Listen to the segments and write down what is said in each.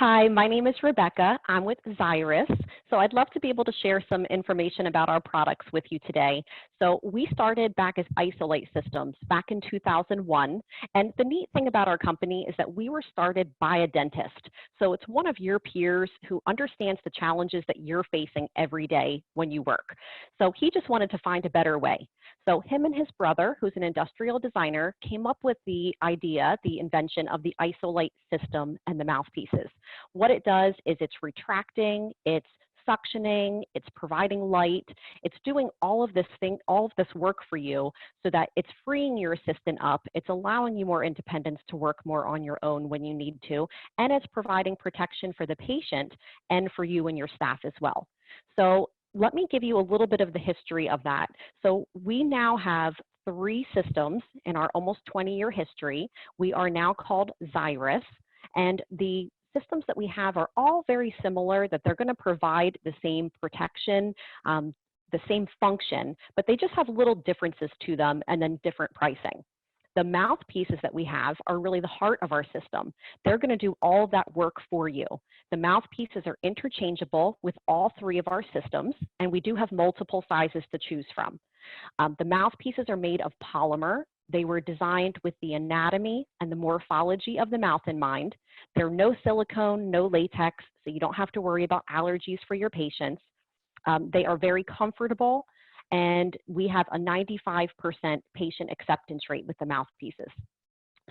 Hi, my name is Rebecca. I'm with Xyrus. So I'd love to be able to share some information about our products with you today. So we started back as Isolite Systems back in 2001. And the neat thing about our company is that we were started by a dentist. So it's one of your peers who understands the challenges that you're facing every day when you work. So he just wanted to find a better way. So him and his brother, who's an industrial designer, came up with the idea, the invention of the Isolite system and the mouthpieces. What it does is it's retracting, it's suctioning, it's providing light, it's doing all of this work for you so that it's freeing your assistant up, it's allowing you more independence to work more on your own when you need to, and it's providing protection for the patient and for you and your staff as well. So let me give you a little bit of the history of that. So we now have 3 systems in our almost 20-year history. We are now called Xyrus, and the systems that we have are all very similar, that they're going to provide the same protection, the same function, but they just have little differences to them and then different pricing. The mouthpieces that we have are really the heart of our system. They're going to do all of that work for you. The mouthpieces are interchangeable with all 3 of our systems, and we do have multiple sizes to choose from. The mouthpieces are made of polymer. They were designed with the anatomy and the morphology of the mouth in mind. They're no silicone, no latex, so you don't have to worry about allergies for your patients. They are very comfortable, and we have a 95% patient acceptance rate with the mouthpieces.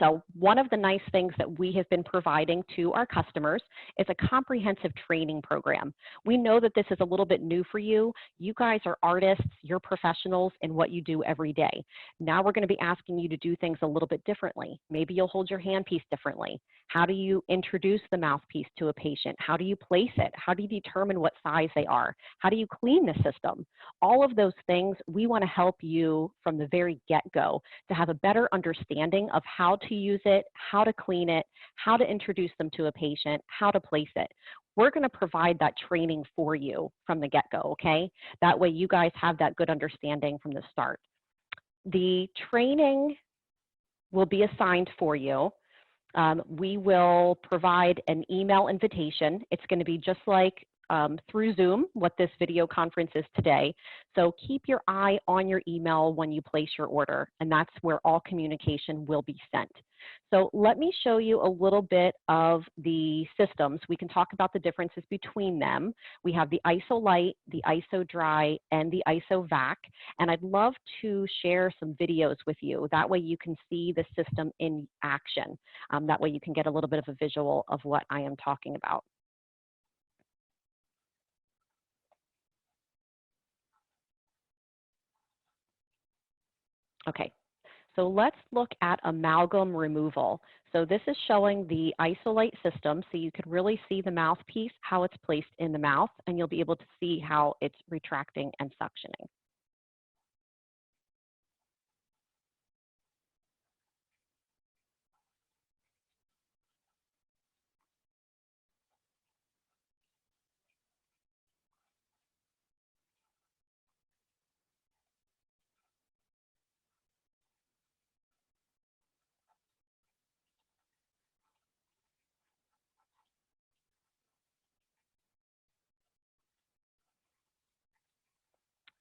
So one of the nice things that we have been providing to our customers is a comprehensive training program. We know that this is a little bit new for you. You guys are artists, you're professionals in what you do every day. Now we're going to be asking you to do things a little bit differently. Maybe you'll hold your handpiece differently. How do you introduce the mouthpiece to a patient? How do you place it? How do you determine what size they are? How do you clean the system? All of those things, we want to help you from the very get-go to have a better understanding of how to use it, how to clean it, how to introduce them to a patient, how to place it. We're going to provide that training for you from the get-go, okay? That way you guys have that good understanding from the start. The training will be assigned for you. We will provide an email invitation. It's going to be just like through Zoom, what this video conference is today. So keep your eye on your email when you place your order, and that's where all communication will be sent. So let me show you a little bit of the systems. We can talk about the differences between them. We have the Isolite, the IsoDry, and the IsoVac, and I'd love to share some videos with you. That way you can see the system in action. That way you can get a little bit of a visual of what I am talking about. Okay, so let's look at amalgam removal. So this is showing the Isolite system, so you could really see the mouthpiece, how it's placed in the mouth, and you'll be able to see how it's retracting and suctioning.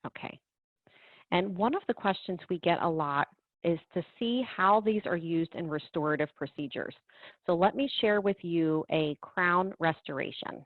Okay, and one of the questions we get a lot is to see how these are used in restorative procedures. So let me share with you a crown restoration.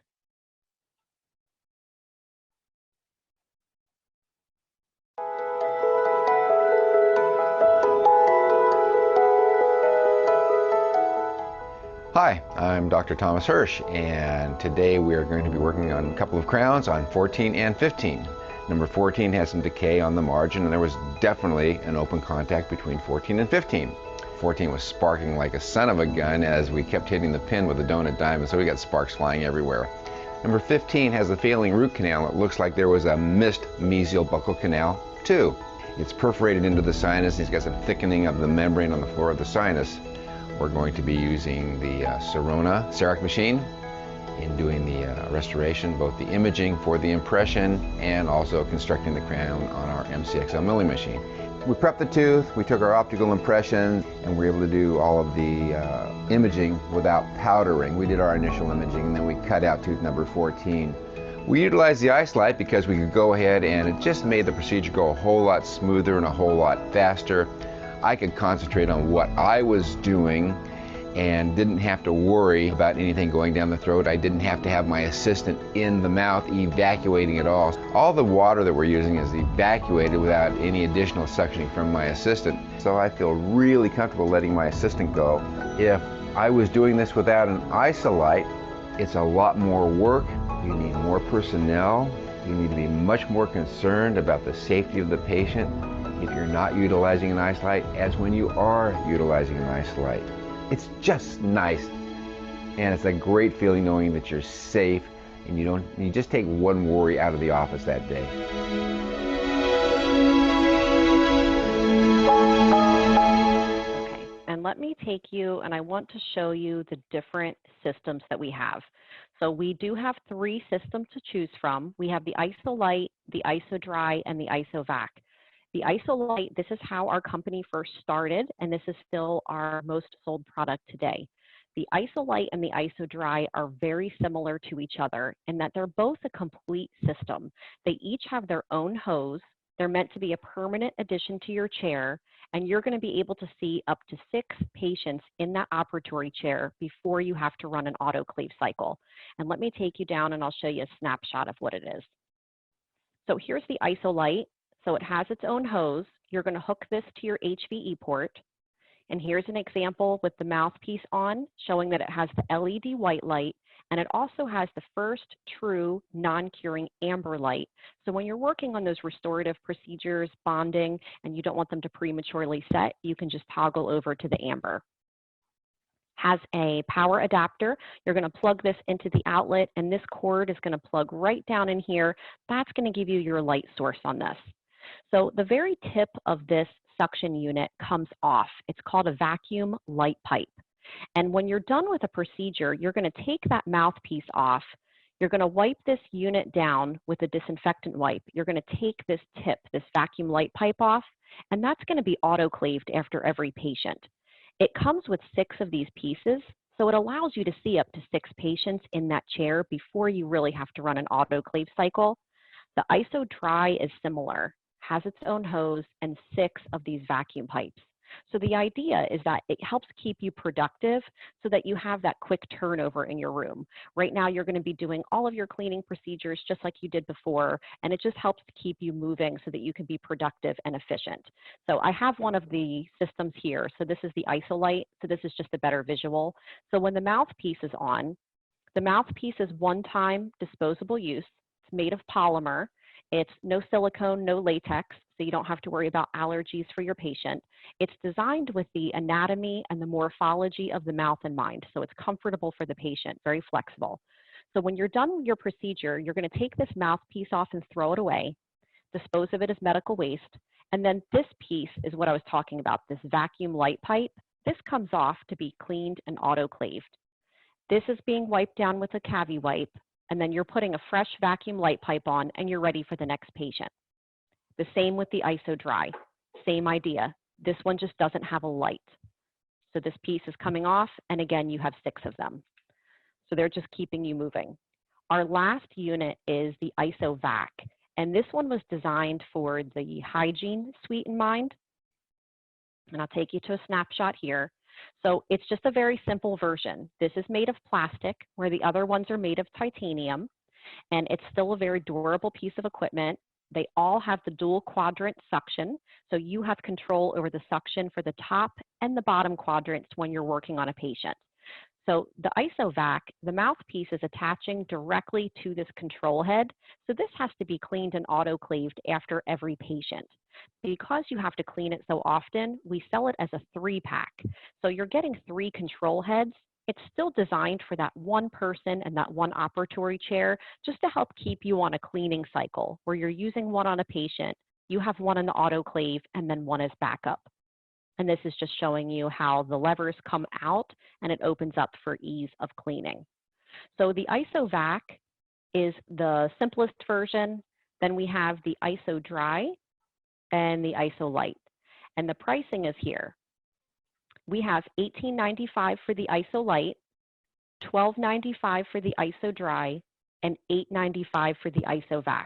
Hi, I'm Dr. Thomas Hirsch, and today we are going to be working on a couple of crowns on 14 and 15. Number 14 has some decay on the margin, and there was definitely an open contact between 14 and 15. 14 was sparking like a son of a gun as we kept hitting the pin with a donut diamond, so we got sparks flying everywhere. Number 15 has a failing root canal. It looks like there was a missed mesial buccal canal too. It's perforated into the sinus, and he's got some thickening of the membrane on the floor of the sinus. We're going to be using the Sirona CEREC machine in doing the restoration, both the imaging for the impression and also constructing the crown on our MCXL milling machine. We prepped the tooth, we took our optical impressions, and we were able to do all of the imaging without powdering. We did our initial imaging, and then we cut out tooth number 14. We utilized the Isolite because we could go ahead and it just made the procedure go a whole lot smoother and a whole lot faster. I could concentrate on what I was doing and didn't have to worry about anything going down the throat. I didn't have to have my assistant in the mouth evacuating it all. All the water that we're using is evacuated without any additional suctioning from my assistant. So I feel really comfortable letting my assistant go. If I was doing this without an Isolite, it's a lot more work. You need more personnel. You need to be much more concerned about the safety of the patient if you're not utilizing an Isolite as when you are utilizing an Isolite. It's just nice, and it's a great feeling knowing that you're safe and you just take one worry out of the office that day. Okay, and let me take you, and I want to show you the different systems that we have. So we do have 3 systems to choose from. We have the Isolite, the IsoDry, and the IsoVac. The Isolite, this is how our company first started, and this is still our most sold product today. The Isolite and the IsoDry are very similar to each other in that they're both a complete system. They each have their own hose. They're meant to be a permanent addition to your chair, and you're going to be able to see up to 6 patients in that operatory chair before you have to run an autoclave cycle. And let me take you down and I'll show you a snapshot of what it is. So here's the Isolite. So it has its own hose. You're going to hook this to your HVE port. And here's an example with the mouthpiece on, showing that it has the LED white light, and it also has the first true non-curing amber light. So when you're working on those restorative procedures, bonding, and you don't want them to prematurely set, you can just toggle over to the amber. Has a power adapter. You're going to plug this into the outlet, and this cord is going to plug right down in here. That's going to give you your light source on this. So the very tip of this suction unit comes off. It's called a vacuum light pipe. And when you're done with a procedure, you're going to take that mouthpiece off. You're going to wipe this unit down with a disinfectant wipe. You're going to take this tip, this vacuum light pipe off, and that's going to be autoclaved after every patient. It comes with 6 of these pieces, so it allows you to see up to 6 patients in that chair before you really have to run an autoclave cycle. The IsoDry is similar, has its own hose and 6 of these vacuum pipes. So the idea is that it helps keep you productive so that you have that quick turnover in your room. Right now, you're going to be doing all of your cleaning procedures just like you did before, and it just helps to keep you moving so that you can be productive and efficient. So I have one of the systems here. So this is the Isolite. So this is just a better visual. So when the mouthpiece is on, the mouthpiece is one-time disposable use. It's made of polymer. It's no silicone, no latex, so you don't have to worry about allergies for your patient. It's designed with the anatomy and the morphology of the mouth in mind, so it's comfortable for the patient, very flexible. So when you're done with your procedure, you're going to take this mouthpiece off and throw it away, dispose of it as medical waste, and then this piece is what I was talking about, this vacuum light pipe. This comes off to be cleaned and autoclaved. This is being wiped down with a cavi wipe, and then you're putting a fresh vacuum light pipe on and you're ready for the next patient. The same with the IsoDry, same idea. This one just doesn't have a light. So this piece is coming off, and again, you have 6 of them. So they're just keeping you moving. Our last unit is the IsoVac, and this one was designed for the hygiene suite in mind. And I'll take you to a snapshot here. So it's just a very simple version. This is made of plastic, where the other ones are made of titanium, and it's still a very durable piece of equipment. They all have the dual quadrant suction, so you have control over the suction for the top and the bottom quadrants when you're working on a patient. So the IsoVac, the mouthpiece is attaching directly to this control head, so this has to be cleaned and autoclaved after every patient. Because you have to clean it so often, we sell it as a 3-pack. So you're getting 3 control heads. It's still designed for that one person and that one operatory chair, just to help keep you on a cleaning cycle where you're using one on a patient, you have one in the autoclave, and then one as backup. And this is just showing you how the levers come out and it opens up for ease of cleaning. So the IsoVac is the simplest version. Then we have the IsoDry and the Isolite. and the pricing is here. We have $18.95 for the Isolite, $12.95 for the Iso Dry, and $8.95 for the IsoVac.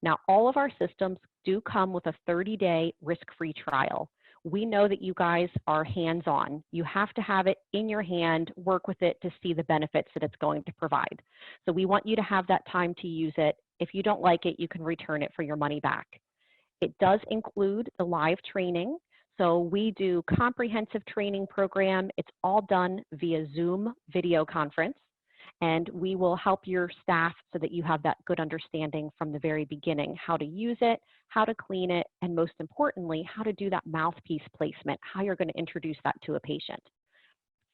Now, all of our systems do come with a 30-day risk-free trial. We know that you guys are hands-on. You have to have it in your hand, work with it to see the benefits that it's going to provide. So we want you to have that time to use it. If you don't like it, you can return it for your money back. It does include the live training. So we do comprehensive training program. It's all done via Zoom video conference. And we will help your staff so that you have that good understanding from the very beginning, how to use it, how to clean it, and most importantly, how to do that mouthpiece placement, how you're going to introduce that to a patient.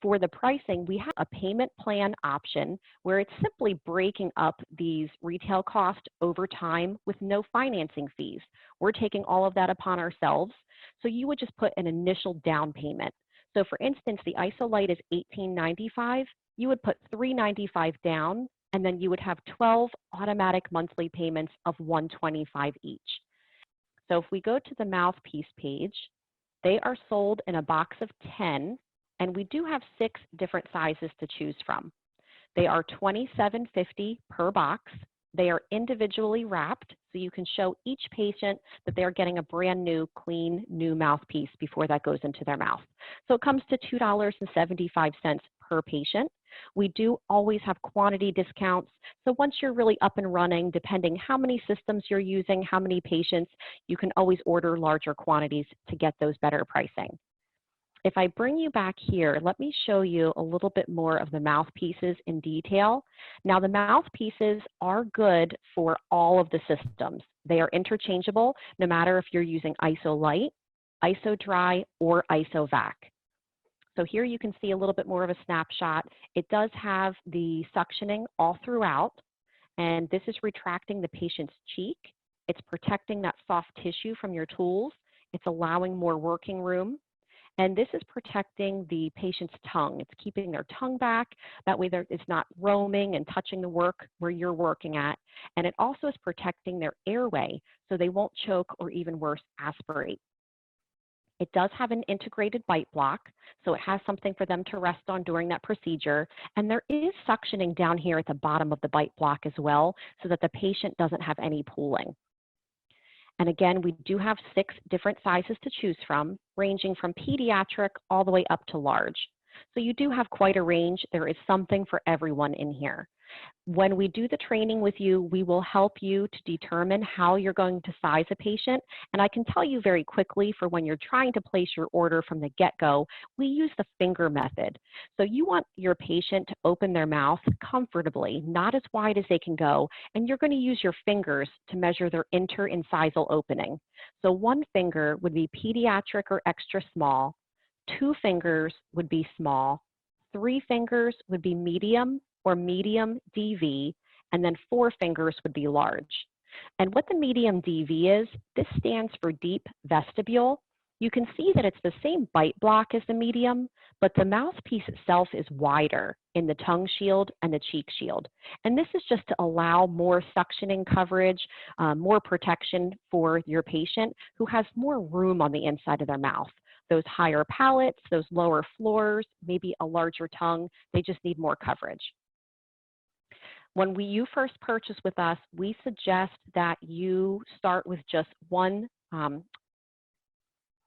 For the pricing, we have a payment plan option where it's simply breaking up these retail costs over time with no financing fees. We're taking all of that upon ourselves. So you would just put an initial down payment. So for instance, the Isolite is $18.95. You would put $3.95 down, and then you would have 12 automatic monthly payments of $125 each. So if we go to the mouthpiece page, they are sold in a box of 10, and we do have 6 different sizes to choose from. They are $27.50 per box. They are individually wrapped, so you can show each patient that they are getting a brand new, clean, new mouthpiece before that goes into their mouth. So it comes to $2.75 per patient. We do always have quantity discounts. So once you're really up and running, depending how many systems you're using, how many patients, you can always order larger quantities to get those better pricing. If I bring you back here, let me show you a little bit more of the mouthpieces in detail. Now, the mouthpieces are good for all of the systems. They are interchangeable, no matter if you're using Isolite, IsoDry, or IsoVac. So here you can see a little bit more of a snapshot. It does have the suctioning all throughout, and this is retracting the patient's cheek. It's protecting that soft tissue from your tools. It's allowing more working room. And this is protecting the patient's tongue. It's keeping their tongue back. That way it's not roaming and touching the work where you're working at. And it also is protecting their airway so they won't choke or even worse, aspirate. It does have an integrated bite block, so it has something for them to rest on during that procedure. And there is suctioning down here at the bottom of the bite block as well, so that the patient doesn't have any pooling. And again, we do have 6 different sizes to choose from, ranging from pediatric all the way up to large. So you do have quite a range. There is something for everyone in here. When we do the training with you, we will help you to determine how you're going to size a patient. And I can tell you very quickly, for when you're trying to place your order from the get-go, we use the finger method. So you want your patient to open their mouth comfortably, not as wide as they can go, and you're going to use your fingers to measure their interincisal opening. So 1 finger would be pediatric or extra small, 2 fingers would be small, 3 fingers would be medium or medium DV, and then 4 fingers would be large. And what the medium DV is, this stands for deep vestibule. You can see that it's the same bite block as the medium, but the mouthpiece itself is wider in the tongue shield and the cheek shield. And this is just to allow more suctioning coverage, more protection for your patient who has more room on the inside of their mouth. Those higher palates, those lower floors, maybe a larger tongue, they just need more coverage. When you first purchase with us, we suggest that you start with just 1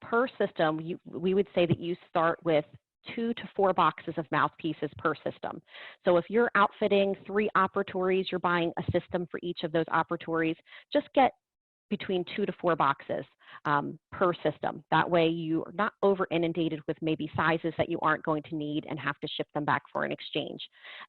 per system. We would say that you start with 2 to 4 boxes of mouthpieces per system. So if you're outfitting 3 operatories, you're buying a system for each of those operatories, just get between 2 to 4 boxes per system. That way you are not over inundated with maybe sizes that you aren't going to need and have to ship them back for an exchange.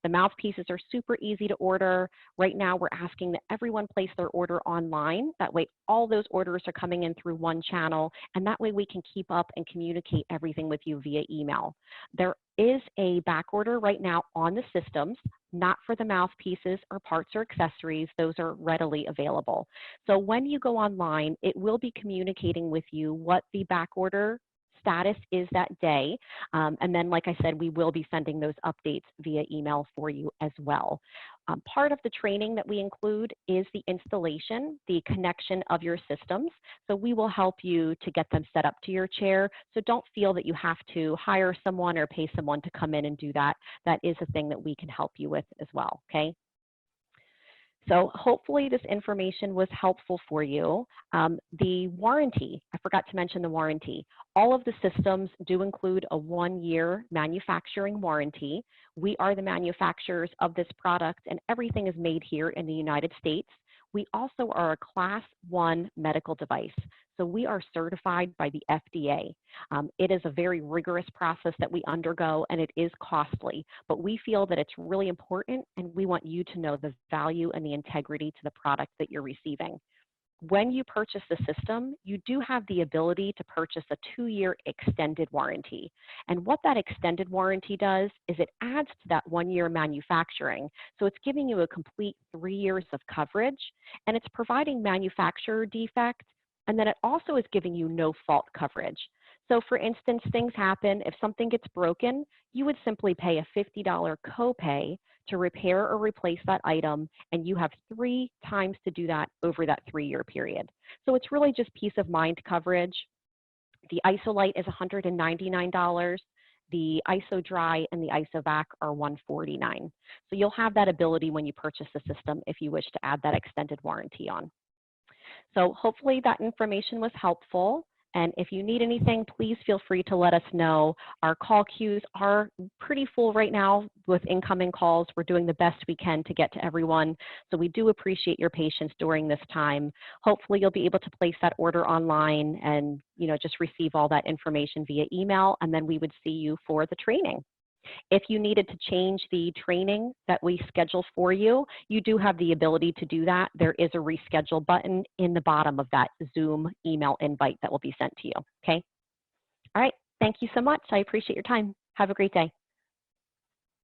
The mouthpieces are super easy to order. Right now we're asking that everyone place their order online. That way all those orders are coming in through 1 channel, and that way we can keep up and communicate everything with you via email. There is a back order right now on the systems, not for the mouthpieces or parts or accessories. Those are readily available. So when you go online, it will be communicating with you what the back order status is that day. And then, like I said, we will be sending those updates via email for you as well. Part of the training that we include is the installation, the connection of your systems. So we will help you to get them set up to your chair. So don't feel that you have to hire someone or pay someone to come in and do that. That is a thing that we can help you with as well, okay? So hopefully this information was helpful for you. The warranty, I forgot to mention the warranty. All of the systems do include a 1-year manufacturing warranty. We are the manufacturers of this product and everything is made here in the United States. We also are a Class 1 medical device. So we are certified by the FDA. It is a very rigorous process that we undergo and it is costly, but we feel that it's really important and we want you to know the value and the integrity to the product that you're receiving. When you purchase the system, you do have the ability to purchase a 2-year extended warranty. And what that extended warranty does is it adds to that 1-year manufacturing. So it's giving you a complete 3 years of coverage, and it's providing manufacturer defect, and then it also is giving you no fault coverage. So for instance, things happen, if something gets broken, you would simply pay a $50 copay to repair or replace that item, and you have 3 times to do that over that 3-year period. So it's really just peace of mind coverage. The Isolite is $199. The IsoDry and the IsoVac are $149. So you'll have that ability when you purchase the system if you wish to add that extended warranty on. So hopefully that information was helpful. And if you need anything, please feel free to let us know. Our call queues are pretty full right now with incoming calls. We're doing the best we can to get to everyone. So we do appreciate your patience during this time. Hopefully you'll be able to place that order online and just receive all that information via email, and then we would see you for the training. If you needed to change the training that we schedule for you, you do have the ability to do that. There is a reschedule button in the bottom of that Zoom email invite that will be sent to you, okay? All right, thank you so much. I appreciate your time. Have a great day.